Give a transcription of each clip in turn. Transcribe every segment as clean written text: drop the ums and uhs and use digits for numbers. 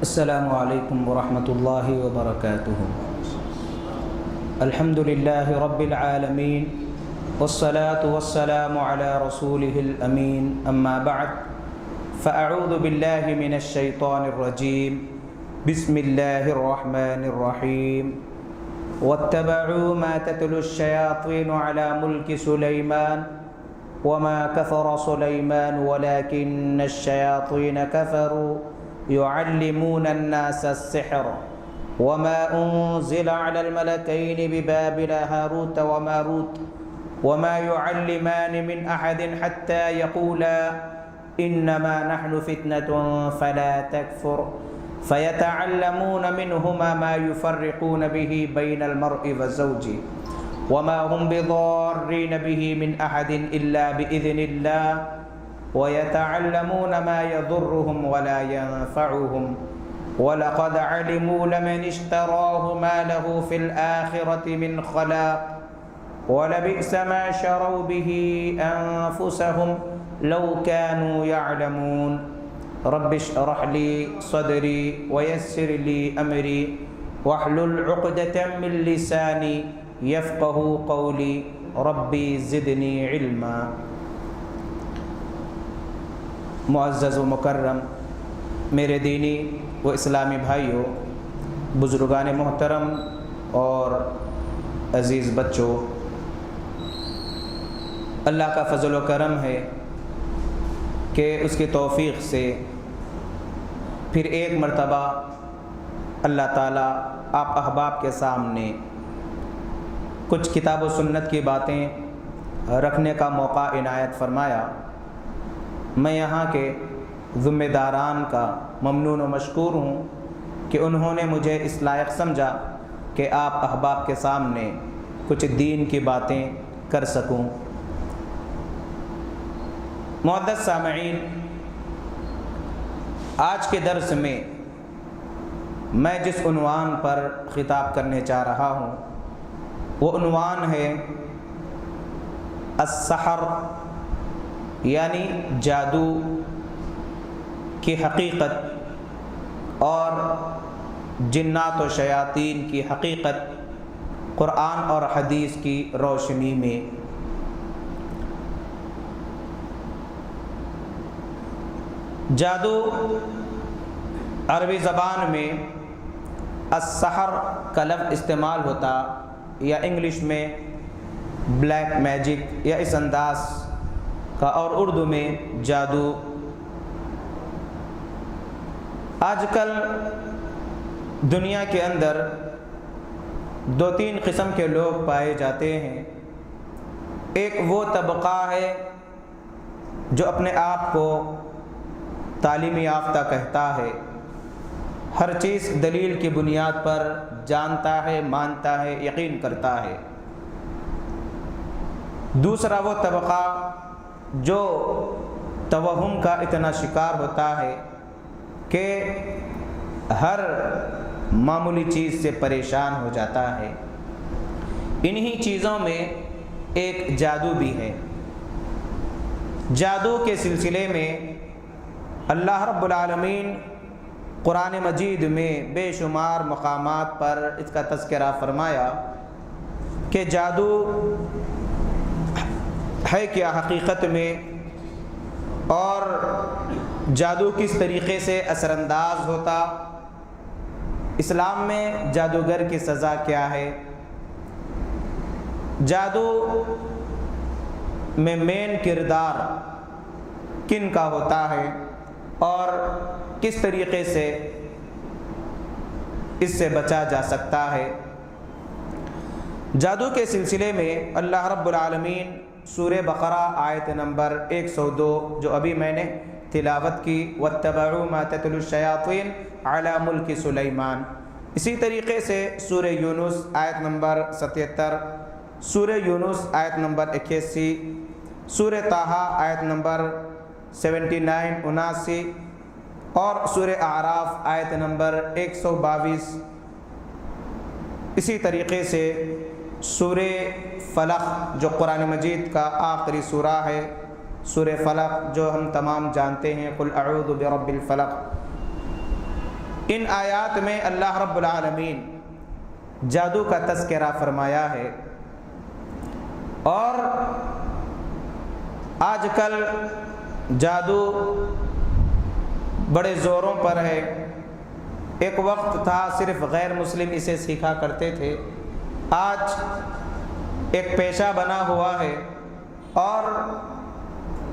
السلام علیکم ورحمۃ اللہ وبرکاتہ۔ الحمد للہ رب العالمین والصلاة والسلام علی رسولہ الامین، اما بعد فاعوذ باللہ من الشیطان الرجیم، بسم اللہ الرحمن الرحیم۔ واتبعوا ما تتلو الشیاطین علی ملک سلیمان وما كفر سليمان ولكن الشياطين كفروا يعلمون الناس السحر وما أنزل على الملكين ببابل هاروت وماروت وما يعلمان من أحد حتى يقولا إنما نحن فتنة فلا تكفر فيتعلمون منهما ما يفرقون به بين المرء وزوجه وما هم بضارين به من أحد إلا بإذن الله ويتعلمون ما يضرهم ولا ينفعهم ولقد علموا لمن اشتراه ما له في الآخرة من خلاق ولبئس ما شروا به أنفسهم لو كانوا يعلمون رب اشرح لي صدري ويسر لي أمري واحلل عقدة من لساني یفقہوا قولی ربی زدنی علما۔ معزز و مکرم میرے دینی و اسلامی بھائیوں، بزرگان محترم اور عزیز بچوں، اللہ کا فضل و کرم ہے کہ اس کی توفیق سے پھر ایک مرتبہ اللہ تعالیٰ آپ احباب کے سامنے کچھ کتاب و سنت کی باتیں رکھنے کا موقع عنایت فرمایا۔ میں یہاں کے ذمہ داران کا ممنون و مشکور ہوں کہ انہوں نے مجھے اس لائق سمجھا کہ آپ احباب کے سامنے کچھ دین کی باتیں کر سکوں۔ معزز سامعین، آج کے درس میں میں جس عنوان پر خطاب کرنے چاہ رہا ہوں وہ عنوان ہے السحر، یعنی جادو کی حقیقت اور جنات و شیاطین کی حقیقت قرآن اور حدیث کی روشنی میں۔ جادو عربی زبان میں السحر کا لفظ استعمال ہوتا یا انگلش میں بلیک میجک یا اس انداز کا، اور اردو میں جادو۔ آج کل دنیا کے اندر دو تین قسم کے لوگ پائے جاتے ہیں۔ ایک وہ طبقہ ہے جو اپنے آپ کو تعلیم یافتہ کہتا ہے، ہر چیز دلیل کی بنیاد پر جانتا ہے، مانتا ہے، یقین کرتا ہے۔ دوسرا وہ طبقہ جو توہم کا اتنا شکار ہوتا ہے کہ ہر معمولی چیز سے پریشان ہو جاتا ہے۔ انہی چیزوں میں ایک جادو بھی ہے۔ جادو کے سلسلے میں اللہ رب العالمین قرآن مجید میں بے شمار مقامات پر اس کا تذکرہ فرمایا کہ جادو ہے کیا حقیقت میں، اور جادو کس طریقے سے اثر انداز ہوتا، اسلام میں جادوگر کی سزا کیا ہے، جادو میں مین کردار کن کا ہوتا ہے اور کس طریقے سے اس سے بچا جا سکتا ہے۔ جادو کے سلسلے میں اللہ رب العالمین سورہ بقرہ آیت نمبر 102 جو ابھی میں نے تلاوت کی، واتبعوا ما تتلو الشیاطین علی ملک سلیمان، اسی طریقے سے سورہ یونس آیت نمبر 77، سورہ یونس آیت نمبر 81، سورہ طٰہٰ آیت نمبر 79 79، اور سورہ اعراف آیت نمبر 122۔ اسی طریقے سے سورہ فلق جو قرآن مجید کا آخری سورہ ہے، سورہ فلق جو ہم تمام جانتے ہیں، قل اعوذ برب الفلق، ان آیات میں اللہ رب العالمین جادو کا تذکرہ فرمایا ہے، اور آج کل جادو بڑے زوروں پر ہے۔ ایک وقت تھا صرف غیر مسلم اسے سیکھا کرتے تھے، آج ایک پیشہ بنا ہوا ہے، اور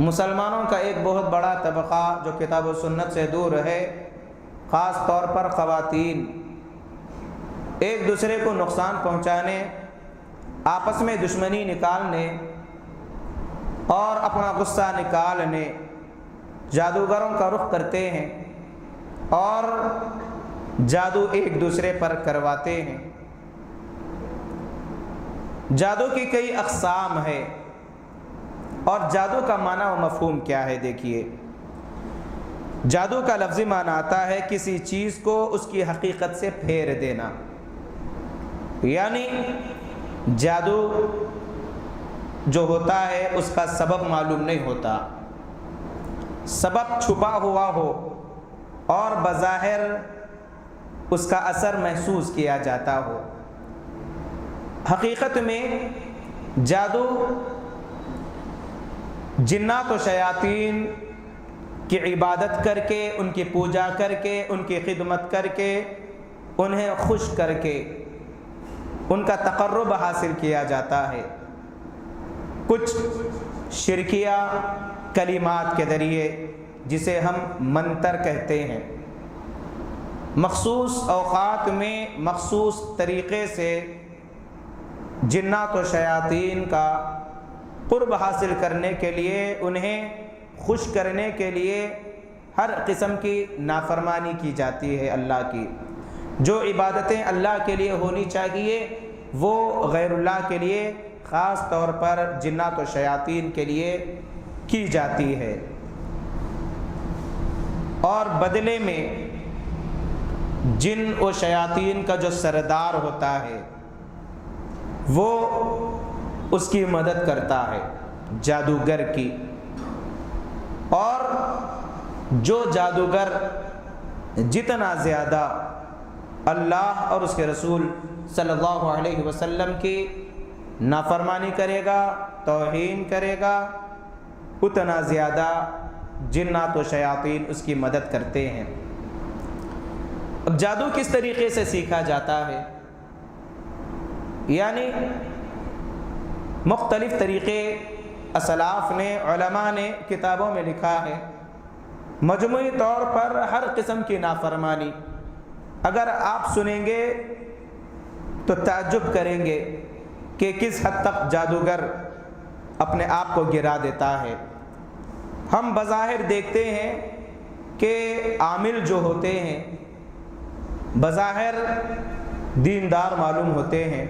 مسلمانوں کا ایک بہت بڑا طبقہ جو کتاب و سنت سے دور ہے، خاص طور پر خواتین، ایک دوسرے کو نقصان پہنچانے، آپس میں دشمنی نکالنے اور اپنا غصہ نکالنے جادوگروں کا رخ کرتے ہیں، اور جادو ایک دوسرے پر کرواتے ہیں۔ جادو کی کئی اقسام ہے، اور جادو کا معنی و مفہوم کیا ہے؟ دیکھیے، جادو کا لفظی معنی آتا ہے کسی چیز کو اس کی حقیقت سے پھیر دینا، یعنی جادو جو ہوتا ہے اس کا سبب معلوم نہیں ہوتا، سبب چھپا ہوا ہو اور بظاہر اس کا اثر محسوس کیا جاتا ہو۔ حقیقت میں جادو جنات و شیاطین کی عبادت کر کے، ان کی پوجا کر کے، ان کی خدمت کر کے، انہیں خوش کر کے ان کا تقرب حاصل کیا جاتا ہے۔ کچھ شرکیہ کلمات کے ذریعے، جسے ہم منتر کہتے ہیں، مخصوص اوقات میں مخصوص طریقے سے جنات و شیاطین کا قرب حاصل کرنے کے لیے، انہیں خوش کرنے کے لیے ہر قسم کی نافرمانی کی جاتی ہے اللہ کی۔ جو عبادتیں اللہ کے لیے ہونی چاہیے وہ غیر اللہ کے لیے، خاص طور پر جنات و شیاطین کے لیے کی جاتی ہے، اور بدلے میں جن و شیاطین کا جو سردار ہوتا ہے وہ اس کی مدد کرتا ہے، جادوگر کی۔ اور جو جادوگر جتنا زیادہ اللہ اور اس کے رسول صلی اللہ علیہ وسلم کی نافرمانی کرے گا، توہین کرے گا، اتنا زیادہ جنات و شیاطین اس کی مدد کرتے ہیں۔ اب جادو کس طریقے سے سیکھا جاتا ہے؟ یعنی مختلف طریقے اسلاف نے، علماء نے کتابوں میں لکھا ہے۔ مجموعی طور پر ہر قسم کی نافرمانی اگر آپ سنیں گے تو تعجب کریں گے کہ کس حد تک جادوگر اپنے آپ کو گرا دیتا ہے۔ ہم بظاہر دیکھتے ہیں کہ عامل جو ہوتے ہیں بظاہر دیندار معلوم ہوتے ہیں،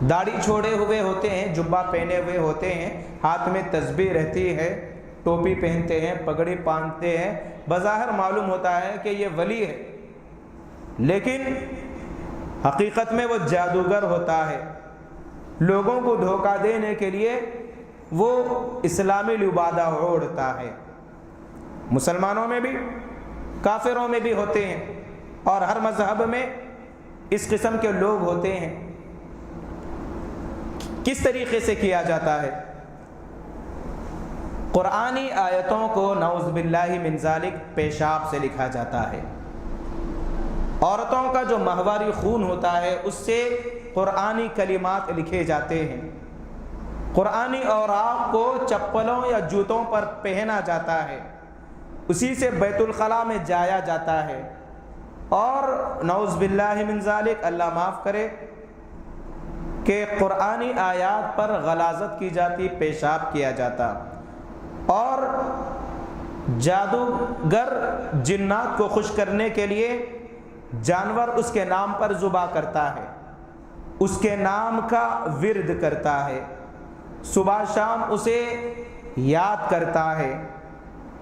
داڑھی چھوڑے ہوئے ہوتے ہیں، جبہ پہنے ہوئے ہوتے ہیں، ہاتھ میں تسبیح رہتی ہے، ٹوپی پہنتے ہیں، پگڑی باندھتے ہیں، بظاہر معلوم ہوتا ہے کہ یہ ولی ہے، لیکن حقیقت میں وہ جادوگر ہوتا ہے۔ لوگوں کو دھوکہ دینے کے لیے وہ اسلامی لبادہ اوڑھتا ہے۔ مسلمانوں میں بھی، کافروں میں بھی ہوتے ہیں، اور ہر مذہب میں اس قسم کے لوگ ہوتے ہیں۔ کس طریقے سے کیا جاتا ہے؟ قرآنی آیتوں کو نعوذ باللہ من ذالک پیشاب سے لکھا جاتا ہے۔ عورتوں کا جو ماہواری خون ہوتا ہے اس سے قرآنی کلمات لکھے جاتے ہیں۔ قرآنی اوراق کو چپلوں یا جوتوں پر پہنا جاتا ہے، اسی سے بیت الخلاء میں جایا جاتا ہے، اور نعوذ باللہ من ذالک، اللہ معاف کرے، کہ قرآنی آیات پر غلاظت کی جاتی، پیشاب کیا جاتا، اور جادوگر جنات کو خوش کرنے کے لیے جانور اس کے نام پر ذبح کرتا ہے، اس کے نام کا ورد کرتا ہے، صبح شام اسے یاد کرتا ہے،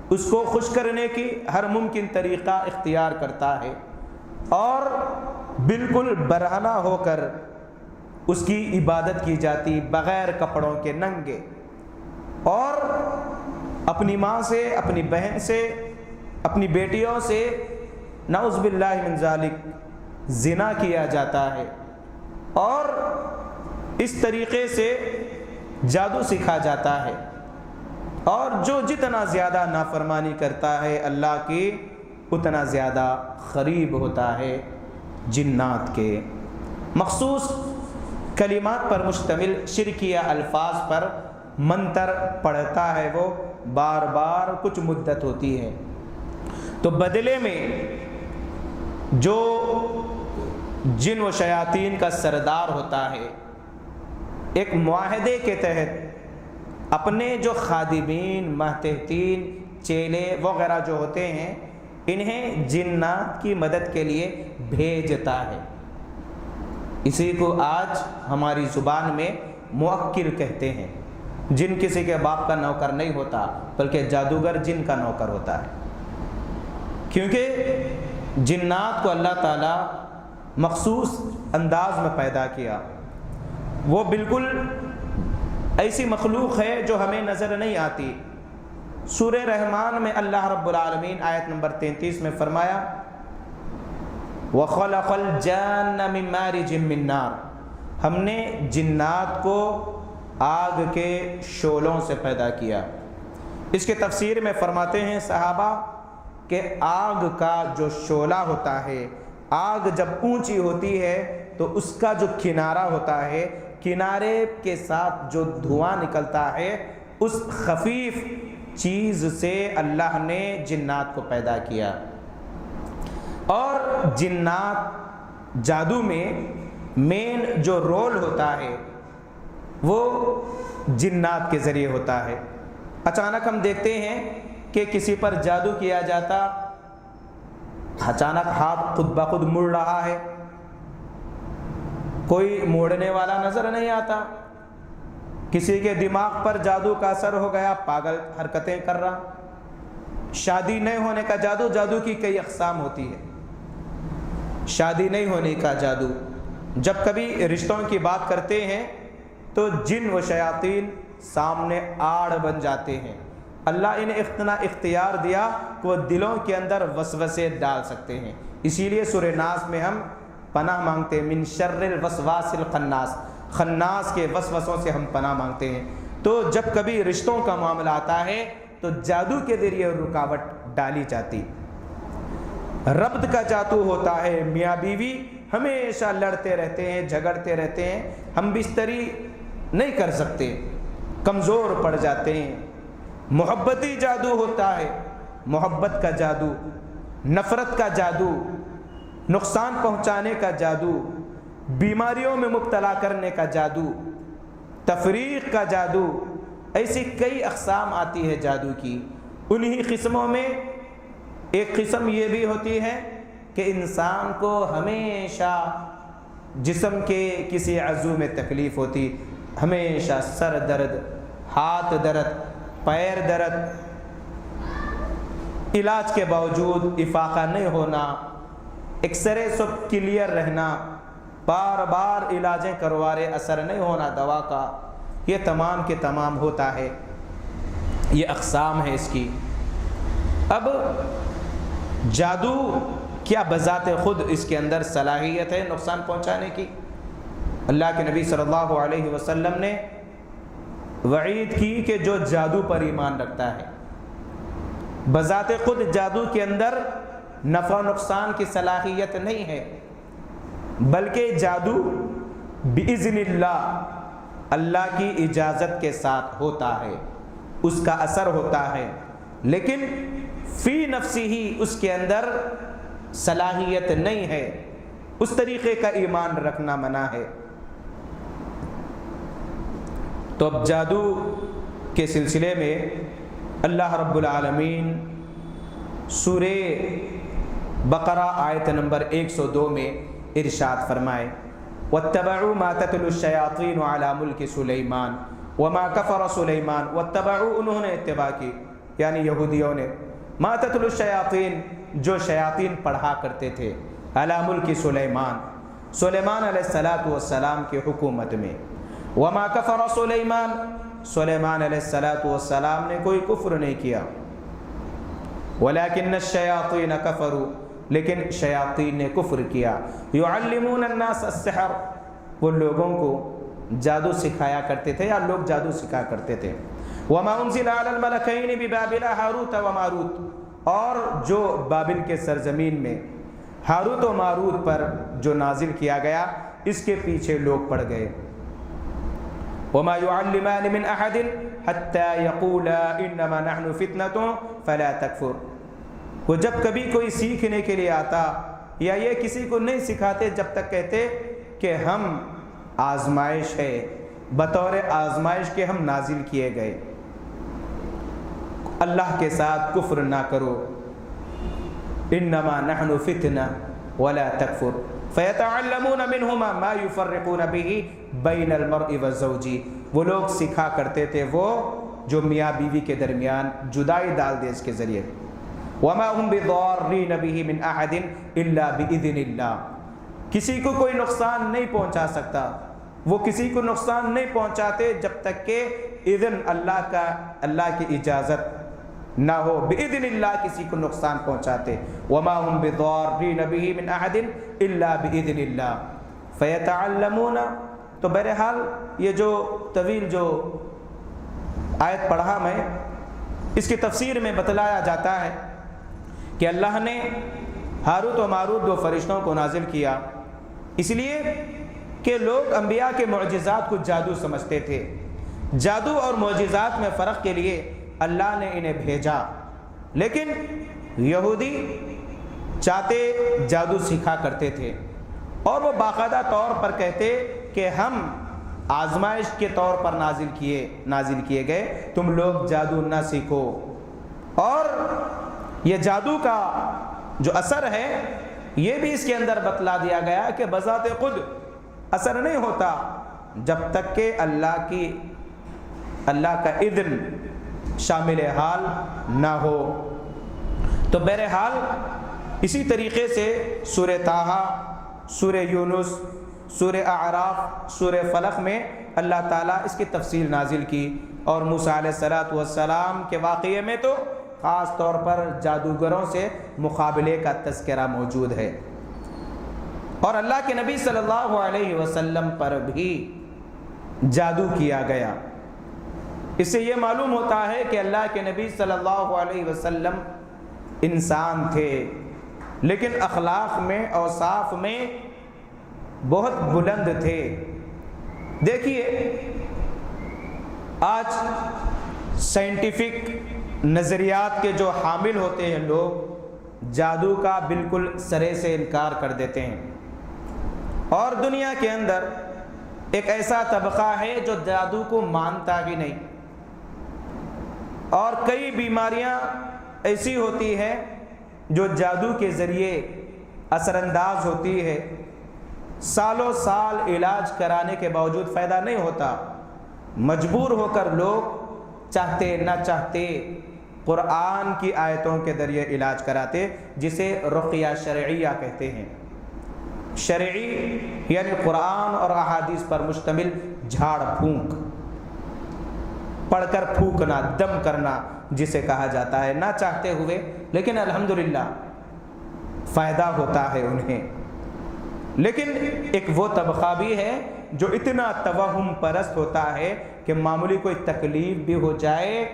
اس کو خوش کرنے کی ہر ممکن طریقہ اختیار کرتا ہے، اور بالکل برہنہ ہو کر اس کی عبادت کی جاتی، بغیر کپڑوں کے، ننگے، اور اپنی ماں سے، اپنی بہن سے، اپنی بیٹیوں سے نعوذ باللہ من ذالک زنا کیا جاتا ہے، اور اس طریقے سے جادو سکھا جاتا ہے، اور جو جتنا زیادہ نافرمانی کرتا ہے اللہ کی اتنا زیادہ قریب ہوتا ہے جنات کے۔ مخصوص کلمات پر مشتمل شرکیہ الفاظ پر منتر پڑھتا ہے وہ، بار بار کچھ مدت ہوتی ہے، تو بدلے میں جو جن و شیاطین کا سردار ہوتا ہے ایک معاہدے کے تحت اپنے جو خادمین، ماتحتین، چیلے وغیرہ جو ہوتے ہیں انہیں جنات کی مدد کے لیے بھیجتا ہے۔ اسی کو آج ہماری زبان میں موکل کہتے ہیں۔ جن کسی کے باپ کا نوکر نہیں ہوتا بلکہ جادوگر جن کا نوکر ہوتا ہے، کیونکہ جنات کو اللہ تعالیٰ مخصوص انداز میں پیدا کیا۔ وہ بالکل ایسی مخلوق ہے جو ہمیں نظر نہیں آتی۔ سورہ رحمان میں اللہ رب العالمین آیت نمبر 33 میں فرمایا وَخَلَقَ الْجَانَّ مِن مَارِجٍ مِّن نَّارٍ، ہم نے جنات کو آگ کے شعلوں سے پیدا کیا۔ اس کے تفسیر میں فرماتے ہیں صحابہ کہ آگ کا جو شعلہ ہوتا ہے، آگ جب اونچی ہوتی ہے تو اس کا جو کنارہ ہوتا ہے، کنارے کے ساتھ جو دھواں نکلتا ہے، اس خفیف چیز سے اللہ نے جنات کو پیدا کیا۔ اور جنات جادو میں مین جو رول ہوتا ہے وہ جنات کے ذریعے ہوتا ہے۔ اچانک ہم دیکھتے ہیں کہ کسی پر جادو کیا جاتا، اچانک ہاتھ خود بخود مڑ رہا ہے، کوئی موڑنے والا نظر نہیں آتا۔ کسی کے دماغ پر جادو کا اثر ہو گیا، پاگل حرکتیں کر رہا۔ شادی نہیں ہونے کا جادو، جادو کی کئی اقسام ہوتی ہے۔ شادی نہیں ہونے کا جادو، جب کبھی رشتوں کی بات کرتے ہیں تو جن و شیاطین سامنے آڑ بن جاتے ہیں۔ اللہ انہیں اتنا اختیار دیا کہ وہ دلوں کے اندر وسوسے ڈال سکتے ہیں۔ اسی لیے سورہ ناس میں ہم پناہ مانگتے ہیں، من شر الوسواس الخناس، خناس کے وسوسوں سے ہم پناہ مانگتے ہیں۔ تو جب کبھی رشتوں کا معاملہ آتا ہے تو جادو کے ذریعے رکاوٹ ڈالی جاتی۔ ربط کا جادو ہوتا ہے، میاں بیوی ہمیشہ لڑتے رہتے ہیں، جھگڑتے رہتے ہیں، ہم بستری نہیں کر سکتے، کمزور پڑ جاتے ہیں۔ محبتی جادو ہوتا ہے، محبت کا جادو، نفرت کا جادو، نقصان پہنچانے کا جادو، بیماریوں میں مبتلا کرنے کا جادو، تفریق کا جادو، ایسی کئی اقسام آتی ہے جادو کی۔ انہی قسموں میں ایک قسم یہ بھی ہوتی ہے کہ انسان کو ہمیشہ جسم کے کسی عضو میں تکلیف ہوتی، ہمیشہ سر درد، ہاتھ درد، پیر درد، علاج کے باوجود افاقہ نہیں ہونا، ایکس رے سب کلیئر رہنا، بار بار علاجیں کروارے اثر نہیں ہونا دوا کا، یہ تمام کے تمام ہوتا ہے۔ یہ اقسام ہے اس کی۔ اب جادو کیا بذات خود اس کے اندر صلاحیت ہے نقصان پہنچانے کی؟ اللہ کے نبی صلی اللہ علیہ وسلم نے وعید کی کہ جو جادو پر ایمان رکھتا ہے، بذات خود جادو کے اندر نفع و نقصان کی صلاحیت نہیں ہے، بلکہ جادو بِإِذْنِ اللہ، اللہ کی اجازت کے ساتھ ہوتا ہے، اس کا اثر ہوتا ہے، لیکن فی نفسی ہی اس کے اندر صلاحیت نہیں ہے، اس طریقے کا ایمان رکھنا منع ہے۔ تو اب جادو کے سلسلے میں اللہ رب العالمین سورہ بقرہ آیت نمبر 102 میں ارشاد فرمائے وَاتَّبَعُوا مَا تَتْلُو الشَّيَاطِينُ عَلَى مُلْكِ سُلَيْمَانَ وَمَا كَفَرَ سُلَيْمَانَ وَاتَّبَعُوا، انہوں نے اتباع کی، یعنی یہودیوں نے، مَا تَتْلُو الشَّيَاطِينَ، جو شیاطین پڑھا کرتے تھے، عَلَى مُلْكِ سُلَيْمَانَ، سلیمان علیہ السلام کی حکومت میں، وَمَا كَفَرَ سُلَيْمَانَ، سلیمان علیہ السلام نے کوئی کفر نہیں کیا، وَلَكِنَّ الشَّيَاطِينَ كَفَرُوا، لیکن شیاطین نے کفر کیا۔ یعلمون الناس السحر، وہ لوگوں کو جادو سکھایا کرتے تھے یا لوگ جادو سکھا کرتے تھے۔ وما انزل علی الملکین ببابل ہاروت و ماروت، اور جو بابل کے سرزمین میں ہاروت و ماروت پر جو نازل کیا گیا اس کے پیچھے لوگ پڑ گئے۔ وما يعلمان من احد حتى يقولا انما نحن فتنة فلا تكفر، وہ جب کبھی کوئی سیکھنے کے لیے آتا یا یہ کسی کو نہیں سکھاتے جب تک کہتے کہ ہم آزمائش ہے، بطور آزمائش کے ہم نازل کیے گئے، اللہ کے ساتھ کفر نہ کرو، انما نحن فتنہ ولا تکفر، فیتعلمون منہما ما یفرقون به بین المرء والزوج، وہ لوگ سکھا کرتے تھے وہ جو میاں بیوی کے درمیان جدائی ڈال دے اس کے ذریعے۔ وما هم بضارین به من احد الا باذن اللہ، کسی کو کوئی نقصان نہیں پہنچا سکتا، وہ کسی کو نقصان نہیں پہنچاتے جب تک کہ اذن اللہ کی اجازت نہ ہو، باذن اللہ کسی کو نقصان پہنچاتے۔ وما هم بضارین به من احد الا باذن اللہ فیتعلمون، تو بہرحال یہ جو طویل جو آیت پڑھا میں، اس کی تفسیر میں بتلایا جاتا ہے کہ اللہ نے ہاروت و ماروت دو فرشتوں کو نازل کیا اس لیے کہ لوگ انبیاء کے معجزات کو جادو سمجھتے تھے، جادو اور معجزات میں فرق کے لیے اللہ نے انہیں بھیجا، لیکن یہودی چاہتے جادو سکھا کرتے تھے اور وہ باقاعدہ طور پر کہتے کہ ہم آزمائش کے طور پر نازل کیے گئے، تم لوگ جادو نہ سیکھو۔ اور یہ جادو کا جو اثر ہے یہ بھی اس کے اندر بتلا دیا گیا کہ بذات خود اثر نہیں ہوتا جب تک کہ اللہ کا اذن شامل حال نہ ہو۔ تو بہرحال اسی طریقے سے سورہ طٰہٰ، سورہ یونس، سورہ اعراف، سورہ فلق میں اللہ تعالیٰ اس کی تفصیل نازل کی، اور موسیٰ علیہ السلام کے واقعے میں تو خاص طور پر جادوگروں سے مقابلے کا تذکرہ موجود ہے، اور اللہ کے نبی صلی اللہ علیہ وسلم پر بھی جادو کیا گیا۔ اس سے یہ معلوم ہوتا ہے کہ اللہ کے نبی صلی اللہ علیہ وسلم انسان تھے لیکن اخلاق میں، اوصاف میں بہت بلند تھے۔ دیکھیے آج سائنٹیفک نظریات کے جو حامل ہوتے ہیں لوگ جادو کا بالکل سرے سے انکار کر دیتے ہیں، اور دنیا کے اندر ایک ایسا طبقہ ہے جو جادو کو مانتا ہی نہیں، اور کئی بیماریاں ایسی ہوتی ہیں جو جادو کے ذریعے اثر انداز ہوتی ہے، سالوں سال علاج کرانے کے باوجود فائدہ نہیں ہوتا، مجبور ہو کر لوگ چاہتے نہ چاہتے قرآن کی آیتوں کے ذریعے علاج کراتے، جسے رقیہ شرعیہ کہتے ہیں۔ شرعی یعنی قرآن اور احادیث پر مشتمل جھاڑ پھونک، پڑھ کر پھونکنا، دم کرنا جسے کہا جاتا ہے، نہ چاہتے ہوئے، لیکن الحمدللہ فائدہ ہوتا ہے انہیں۔ لیکن ایک وہ طبقہ بھی ہے جو اتنا توہم پرست ہوتا ہے کہ معمولی کوئی تکلیف بھی ہو جائے،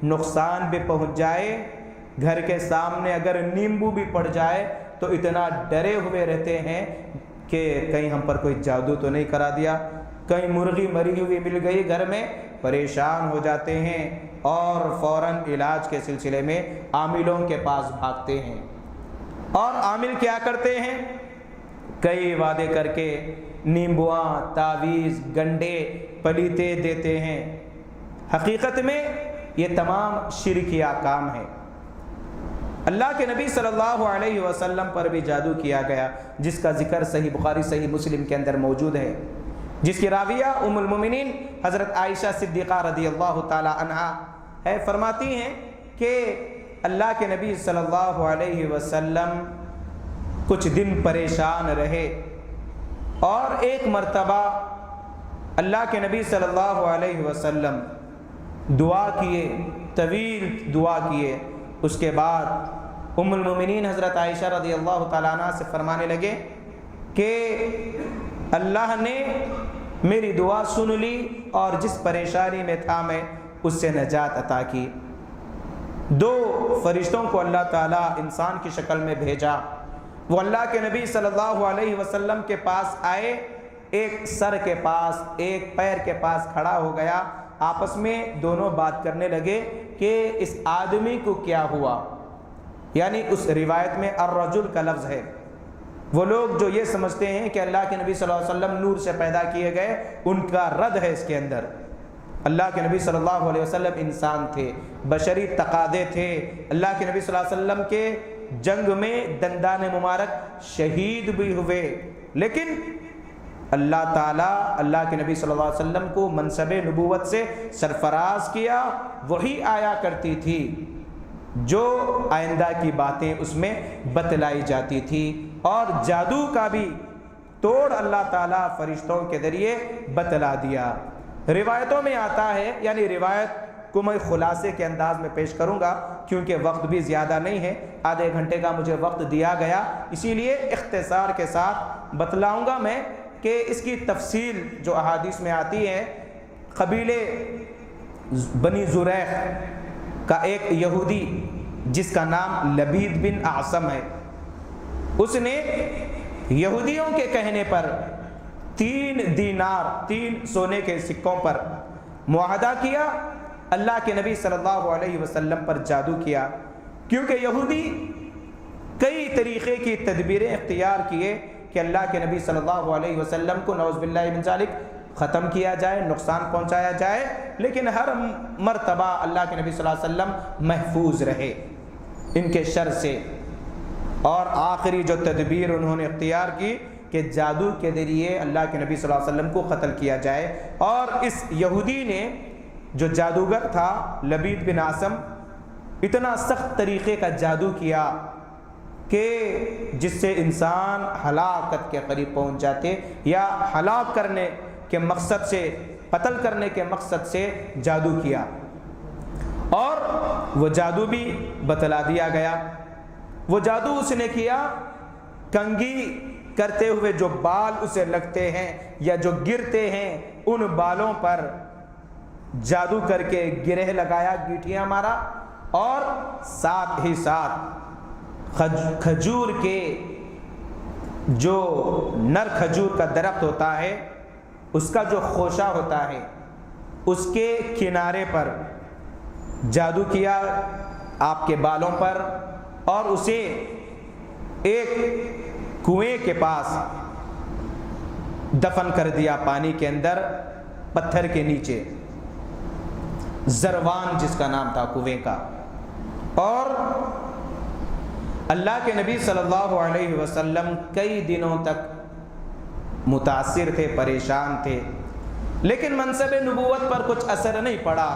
نقصان بھی پہنچ جائے، گھر کے سامنے اگر نیمبو بھی پڑ جائے تو اتنا ڈرے ہوئے رہتے ہیں کہ کہیں ہم پر کوئی جادو تو نہیں کرا دیا، کہیں مرغی مری ہوئی مل گئی گھر میں، پریشان ہو جاتے ہیں اور فوراً علاج کے سلسلے میں عاملوں کے پاس بھاگتے ہیں۔ اور عامل کیا کرتے ہیں؟ کئی وعدے کر کے نیمبواں، تعویذ، گنڈے، پلیتے دیتے ہیں۔ حقیقت میں یہ تمام شرکیہ کام ہے۔ اللہ کے نبی صلی اللہ علیہ وسلم پر بھی جادو کیا گیا، جس کا ذکر صحیح بخاری صحیح مسلم کے اندر موجود ہے، جس کی راویہ ام المومنین حضرت عائشہ صدیقہ رضی اللہ تعالی عنہا ہے، فرماتی ہیں کہ اللہ کے نبی صلی اللہ علیہ وسلم کچھ دن پریشان رہے، اور ایک مرتبہ اللہ کے نبی صلی اللہ علیہ وسلم دعا کیے، طویل دعا کیے، اس کے بعد ام المومنین حضرت عائشہ رضی اللہ تعالیٰ عنہ سے فرمانے لگے کہ اللہ نے میری دعا سن لی اور جس پریشانی میں تھا میں اس سے نجات عطا کی۔ دو فرشتوں کو اللہ تعالیٰ انسان کی شکل میں بھیجا، وہ اللہ کے نبی صلی اللہ علیہ وسلم کے پاس آئے، ایک سر کے پاس ایک پیر کے پاس کھڑا ہو گیا، آپس میں دونوں بات کرنے لگے کہ اس آدمی کو کیا ہوا، یعنی اس روایت میں الرجل کا لفظ ہے۔ وہ لوگ جو یہ سمجھتے ہیں کہ اللہ کے نبی صلی اللہ علیہ وسلم نور سے پیدا کیے گئے، ان کا رد ہے اس کے اندر۔ اللہ کے نبی صلی اللہ علیہ وسلم انسان تھے، بشری تقاضے تھے، اللہ کے نبی صلی اللہ علیہ وسلم کے جنگ میں دندان مبارک شہید بھی ہوئے، لیکن اللہ تعالیٰ اللہ کے نبی صلی اللہ علیہ وسلم کو منصب نبوت سے سرفراز کیا، وہی آیا کرتی تھی جو آئندہ کی باتیں اس میں بتلائی جاتی تھی، اور جادو کا بھی توڑ اللہ تعالیٰ فرشتوں کے ذریعے بتلا دیا۔ روایتوں میں آتا ہے، یعنی روایت کو میں خلاصے کے انداز میں پیش کروں گا کیونکہ وقت بھی زیادہ نہیں ہے، آدھے گھنٹے کا مجھے وقت دیا گیا، اسی لیے اختصار کے ساتھ بتلاؤں گا میں کہ اس کی تفصیل جو احادیث میں آتی ہے۔ قبیلے بنی زریق کا ایک یہودی جس کا نام لبید بن اعصم ہے، اس نے یہودیوں کے کہنے پر 3 دینار 3 سونے کے سکوں پر معاہدہ کیا، اللہ کے نبی صلی اللہ علیہ وسلم پر جادو کیا، کیونکہ یہودی کئی طریقے کی تدبیریں اختیار کیے کہ اللہ کے نبی صلی اللہ علیہ وسلم کو نعوذ باللہ من ذالک ختم کیا جائے، نقصان پہنچایا جائے، لیکن ہر مرتبہ اللہ کے نبی صلی اللہ علیہ وسلم محفوظ رہے ان کے شر سے۔ اور آخری جو تدبیر انہوں نے اختیار کی کہ جادو کے ذریعے اللہ کے نبی صلی اللہ علیہ وسلم کو قتل کیا جائے، اور اس یہودی نے جو جادوگر تھا لبید بن اعصم، اتنا سخت طریقے کا جادو کیا کہ جس سے انسان ہلاکت کے قریب پہنچ جاتے، یا ہلاک کرنے کے مقصد سے، قتل کرنے کے مقصد سے جادو کیا، اور وہ جادو بھی بتلا دیا گیا۔ وہ جادو اس نے کیا، کنگھی کرتے ہوئے جو بال اسے لگتے ہیں یا جو گرتے ہیں، ان بالوں پر جادو کر کے گرہ لگایا، گیٹیاں مارا، اور ساتھ ہی ساتھ کھجور کے جو نر کھجور کا درخت ہوتا ہے، اس کا جو خوشہ ہوتا ہے، اس کے کنارے پر جادو کیا آپ کے بالوں پر، اور اسے ایک کنویں کے پاس دفن کر دیا، پانی کے اندر پتھر کے نیچے، زروان جس کا نام تھا کنویں کا۔ اور اللہ کے نبی صلی اللہ علیہ وسلم کئی دنوں تک متاثر تھے، پریشان تھے، لیکن منصب نبوت پر کچھ اثر نہیں پڑا۔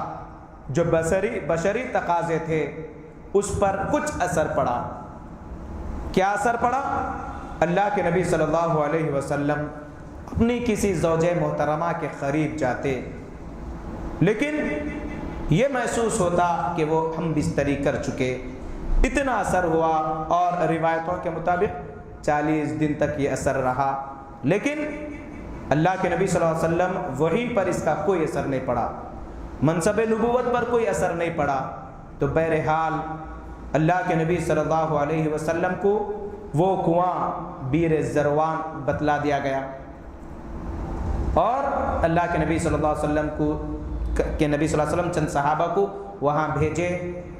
جو بشری تقاضے تھے اس پر کچھ اثر پڑا۔ کیا اثر پڑا؟ اللہ کے نبی صلی اللہ علیہ وسلم اپنی کسی زوجہ محترمہ کے قریب جاتے، لیکن یہ محسوس ہوتا کہ وہ ہم بستری کر چکے۔ اتنا اثر ہوا، اور روایتوں کے مطابق 40 دن تک یہ اثر رہا، لیکن اللہ کے نبی صلی اللہ علیہ وسلم وحی پر اس کا کوئی اثر نہیں پڑا، منصب نبوت پر کوئی اثر نہیں پڑا۔ تو بہرحال اللہ کے نبی صلی اللہ علیہ وسلم کو وہ کنواں بیر زروان بتلا دیا گیا، اور اللہ کے نبی صلی اللہ علیہ وسلم نبی صلی اللہ علیہ وسلم چند صحابہ کو وہاں بھیجے،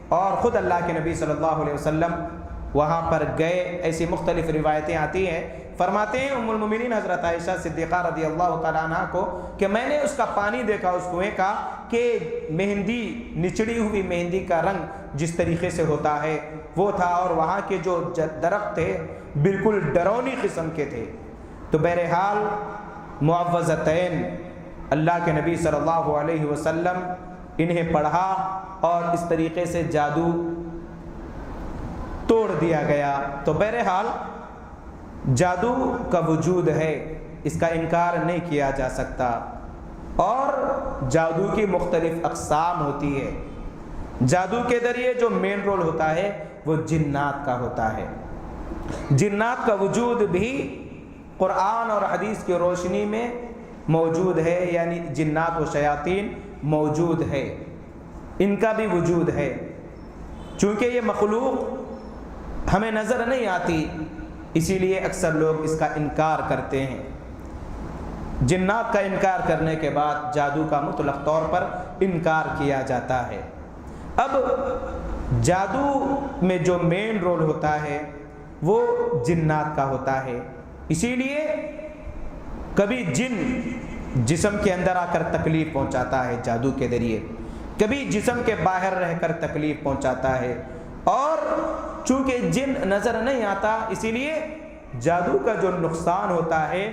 اور خود اللہ کے نبی صلی اللہ علیہ وسلم وہاں پر گئے۔ ایسی مختلف روایتیں آتی ہیں، فرماتے ہیں ام المومنین حضرت عائشہ صدیقہ رضی اللہ تعالیٰ عنہ کو کہ میں نے اس کا پانی دیکھا، اس کنویں کا، کہ مہندی، نچڑی ہوئی مہندی کا رنگ جس طریقے سے ہوتا ہے وہ تھا، اور وہاں کے جو درخت تھے بالکل ڈرونی قسم کے تھے۔ تو بہرحال معوذتین اللہ کے نبی صلی اللہ علیہ وسلم انہیں پڑھا، اور اس طریقے سے جادو توڑ دیا گیا۔ تو بہرحال جادو کا وجود ہے، اس کا انکار نہیں کیا جا سکتا، اور جادو کی مختلف اقسام ہوتی ہے۔ جادو کے ذریعے جو مین رول ہوتا ہے وہ جنات کا ہوتا ہے۔ جنات کا وجود بھی قرآن اور حدیث کی روشنی میں موجود ہے، یعنی جنات و شیاطین موجود ہے، ان کا بھی وجود ہے۔ چونکہ یہ مخلوق ہمیں نظر نہیں آتی، اسی لیے اکثر لوگ اس کا انکار کرتے ہیں۔ جنات کا انکار کرنے کے بعد جادو کا مطلق طور پر انکار کیا جاتا ہے۔ اب جادو میں جو مین رول ہوتا ہے وہ جنات کا ہوتا ہے، اسی لیے کبھی جن جسم کے اندر آ کر تکلیف پہنچاتا ہے جادو کے ذریعے، کبھی جسم کے باہر رہ کر تکلیف پہنچاتا ہے، اور چونکہ جن نظر نہیں آتا اسی لیے جادو کا جو نقصان ہوتا ہے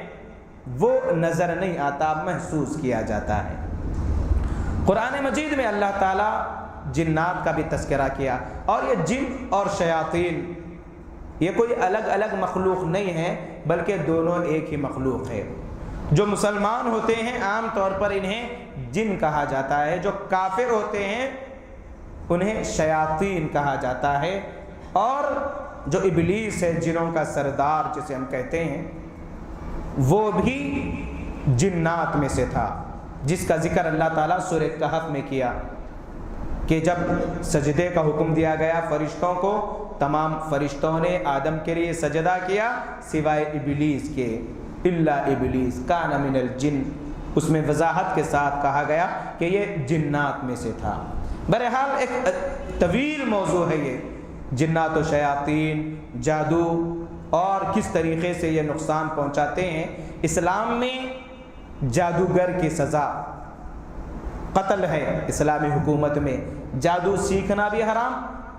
وہ نظر نہیں آتا، محسوس کیا جاتا ہے۔ قرآن مجید میں اللہ تعالیٰ جنات کا بھی تذکرہ کیا، اور یہ جن اور شیاطین یہ کوئی الگ الگ مخلوق نہیں ہے، بلکہ دونوں ایک ہی مخلوق ہے۔ جو مسلمان ہوتے ہیں عام طور پر انہیں جن کہا جاتا ہے، جو کافر ہوتے ہیں انہیں شیاطین کہا جاتا ہے، اور جو ابلیس ہے جنوں کا سردار جسے ہم کہتے ہیں وہ بھی جنات میں سے تھا، جس کا ذکر اللہ تعالیٰ سورہ کہف میں کیا کہ جب سجدے کا حکم دیا گیا فرشتوں کو، تمام فرشتوں نے آدم کے لیے سجدہ کیا سوائے ابلیس کے، الا ابلیس کان من الجن، اس میں وضاحت کے ساتھ کہا گیا کہ یہ جنات میں سے تھا۔ بہرحال ایک طویل موضوع ہے یہ، جنات و شیاطین، جادو اور کس طریقے سے یہ نقصان پہنچاتے ہیں۔ اسلام میں جادوگر کی سزا قتل ہے، اسلامی حکومت میں جادو سیکھنا بھی حرام،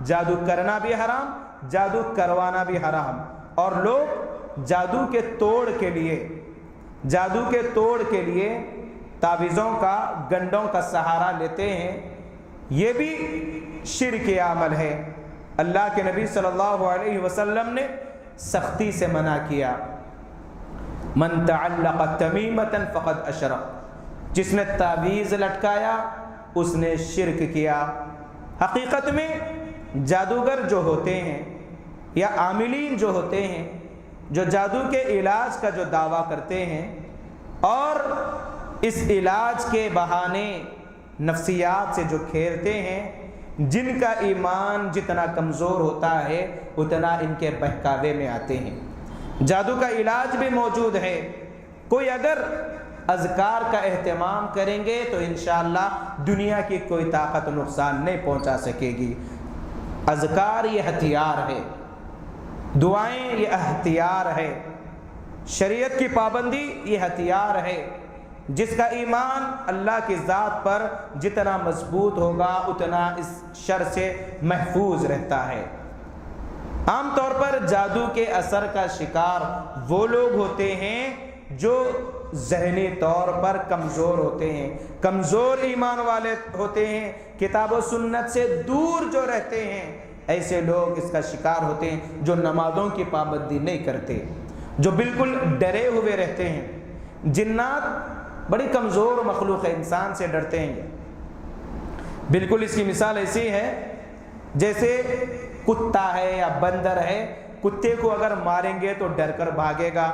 جادو کرنا بھی حرام، جادو کروانا بھی حرام، اور لوگ جادو کے توڑ کے لیے تعویذوں کا، گنڈوں کا سہارا لیتے ہیں، یہ بھی شرک عمل ہے۔ اللہ کے نبی صلی اللہ علیہ وسلم نے سختی سے منع کیا، من تعلق تمیمۃ فقد اشرک، جس نے تعویذ لٹکایا اس نے شرک کیا۔ حقیقت میں جادوگر جو ہوتے ہیں یا عاملین جو ہوتے ہیں، جو جادو کے علاج کا جو دعویٰ کرتے ہیں اور اس علاج کے بہانے نفسیات سے جو کھیلتے ہیں، جن کا ایمان جتنا کمزور ہوتا ہے اتنا ان کے بہکاوے میں آتے ہیں۔ جادو کا علاج بھی موجود ہے، کوئی اگر اذکار کا اہتمام کریں گے تو انشاءاللہ دنیا کی کوئی طاقت نقصان نہیں پہنچا سکے گی۔ اذکار یہ ہتھیار ہے، دعائیں یہ ہتھیار ہے، شریعت کی پابندی یہ ہتھیار ہے۔ جس کا ایمان اللہ کی ذات پر جتنا مضبوط ہوگا اتنا اس شر سے محفوظ رہتا ہے۔ عام طور پر جادو کے اثر کا شکار وہ لوگ ہوتے ہیں جو ذہنی طور پر کمزور ہوتے ہیں، کمزور ایمان والے ہوتے ہیں، کتاب و سنت سے دور جو رہتے ہیں، ایسے لوگ اس کا شکار ہوتے ہیں، جو نمازوں کی پابندی نہیں کرتے، جو بالکل ڈرے ہوئے رہتے ہیں۔ جنات بڑی کمزور مخلوق ہے، انسان سے ڈرتے ہیں۔ بالکل اس کی مثال ایسی ہے جیسے کتا ہے یا بندر ہے، کتے کو اگر ماریں گے تو ڈر کر بھاگے گا،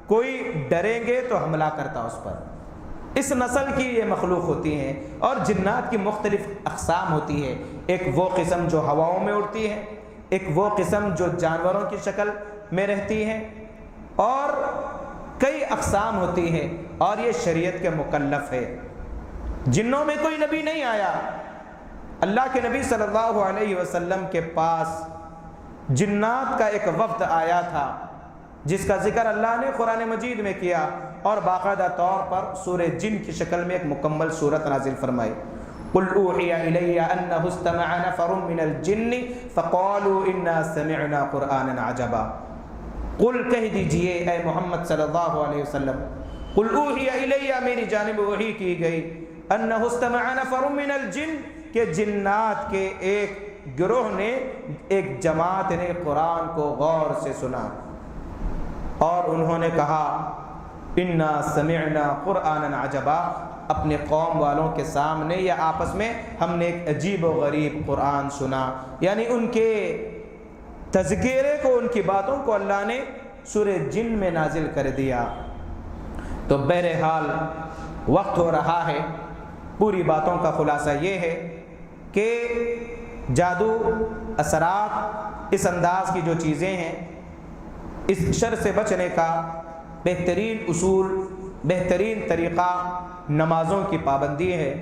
کوئی ڈریں گے تو حملہ کرتا اس پر۔ اس نسل کی یہ مخلوق ہوتی ہیں، اور جنات کی مختلف اقسام ہوتی ہے۔ ایک وہ قسم جو ہواؤں میں اڑتی ہے، ایک وہ قسم جو جانوروں کی شکل میں رہتی ہے، اور کئی اقسام ہوتی ہے، اور یہ شریعت کے مکلف ہے۔ جنوں میں کوئی نبی نہیں آیا۔ اللہ کے نبی صلی اللہ علیہ وسلم کے پاس جنات کا ایک وفد آیا تھا، جس کا ذکر اللہ نے قرآن مجید میں کیا، اور باقاعدہ طور پر سورہ جن کی شکل میں ایک مکمل سورت نازل فرمائی۔ قل اوحی الی انہ استمع نفر من الجن فقالوا انا سمعنا قرآنا عجبا۔ قل کہہ دیجئے اے محمد صلی اللہ علیہ وسلم، قل اوحی الی، میری جانب وحی کی گئی، انہ استمع نفر من الجن، کہ جنات کے ایک گروہ نے، ایک جماعت نے قرآن کو غور سے سنا، اور انہوں نے کہا انا سمعنا قرآنا عجبا، اپنے قوم والوں کے سامنے یا آپس میں ہم نے ایک عجیب و غریب قرآن سنا، یعنی ان کے تذکیرے کو، ان کی باتوں کو اللہ نے سورہ جن میں نازل کر دیا۔ تو بہرحال وقت ہو رہا ہے، پوری باتوں کا خلاصہ یہ ہے کہ جادو، اثرات، اس انداز کی جو چیزیں ہیں، اس شر سے بچنے کا بہترین اصول، بہترین طریقہ نمازوں کی پابندی ہے،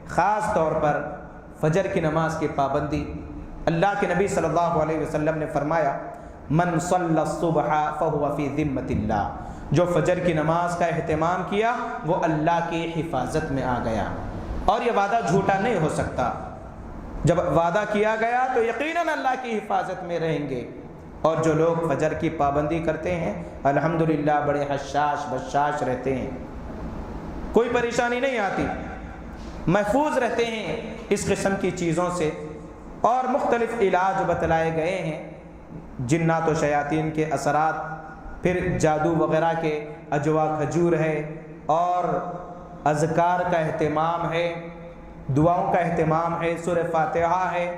خاص طور پر فجر کی نماز کی پابندی۔ اللہ کے نبی صلی اللہ علیہ وسلم نے فرمایا من صلی الصبح فہو فی ذمۃ اللہ، جو فجر کی نماز کا اہتمام کیا وہ اللہ کی حفاظت میں آ گیا۔ اور یہ وعدہ جھوٹا نہیں ہو سکتا، جب وعدہ کیا گیا تو یقیناً اللہ کی حفاظت میں رہیں گے۔ اور جو لوگ فجر کی پابندی کرتے ہیں الحمدللہ بڑے حشاش بشاش رہتے ہیں، کوئی پریشانی نہیں آتی، محفوظ رہتے ہیں اس قسم کی چیزوں سے۔ اور مختلف علاج بتلائے گئے ہیں، جنات و شیاطین کے اثرات، پھر جادو وغیرہ کے اجوا کھجور ہے، اور اذکار کا اہتمام ہے، دعاؤں کا اہتمام ہے، سورہ فاتحہ ہے،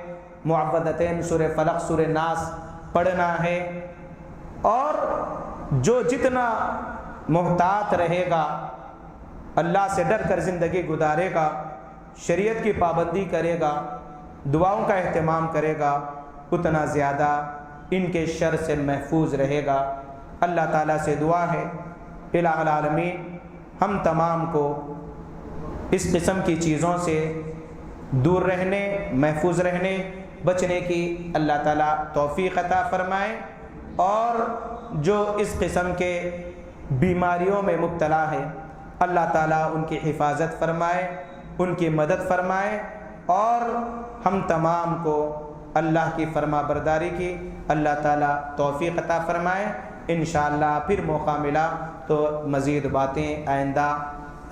معوذتین، سورہ فلق، سورہ ناس پڑھنا ہے۔ اور جو جتنا محتاط رہے گا، اللہ سے ڈر کر زندگی گزارے گا، شریعت کی پابندی کرے گا، دعاؤں کا اہتمام کرے گا، اتنا زیادہ ان کے شر سے محفوظ رہے گا۔ اللہ تعالیٰ سے دعا ہے الہ العالمین ہم تمام کو اس قسم کی چیزوں سے دور رہنے، محفوظ رہنے، بچنے کی اللہ تعالیٰ توفیق عطا فرمائے، اور جو اس قسم کے بیماریوں میں مبتلا ہے اللہ تعالیٰ ان کی حفاظت فرمائے، ان کی مدد فرمائے، اور ہم تمام کو اللہ کی فرما برداری کی اللہ تعالیٰ توفیق عطا فرمائے۔ انشاءاللہ پھر موقع ملا تو مزید باتیں آئندہ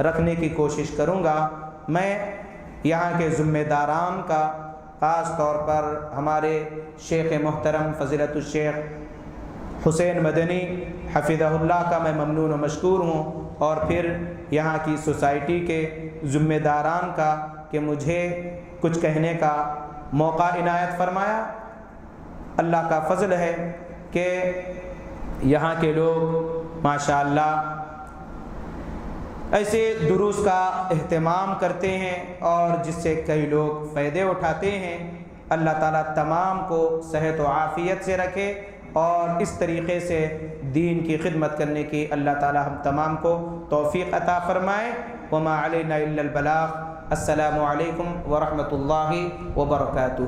رکھنے کی کوشش کروں گا۔ میں یہاں کے ذمہ داران کا، خاص طور پر ہمارے شیخ محترم فضیلت الشیخ حسین مدنی حفظہ اللہ کا میں ممنون و مشکور ہوں، اور پھر یہاں کی سوسائٹی کے ذمہ داران کا کہ مجھے کچھ کہنے کا موقع عنایت فرمایا۔ اللہ کا فضل ہے کہ یہاں کے لوگ ماشاءاللہ ایسے دروس کا اہتمام کرتے ہیں، اور جس سے کئی لوگ فائدے اٹھاتے ہیں۔ اللہ تعالیٰ تمام کو صحت و عافیت سے رکھے، اور اس طریقے سے دین کی خدمت کرنے کی اللہ تعالیٰ ہم تمام کو توفیق عطا فرمائے۔ وما علینا الا البلاغ۔ السلام علیکم ورحمۃ اللہ وبرکاتہ۔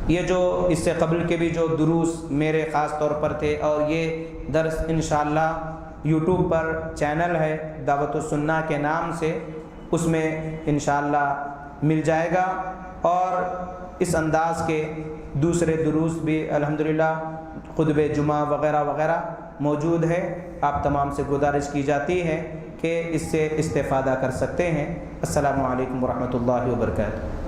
یہ جو اس سے قبل کے بھی جو دروس میرے خاص طور پر تھے، اور یہ درس انشاءاللہ یوٹیوب پر چینل ہے دعوت السنہ کے نام سے، اس میں انشاءاللہ مل جائے گا، اور اس انداز کے دوسرے دروس بھی الحمدللہ خطبہ جمعہ وغیرہ وغیرہ موجود ہے۔ آپ تمام سے گزارش کی جاتی ہے کہ اس سے استفادہ کر سکتے ہیں۔ السلام علیکم ورحمۃ اللہ وبرکاتہ۔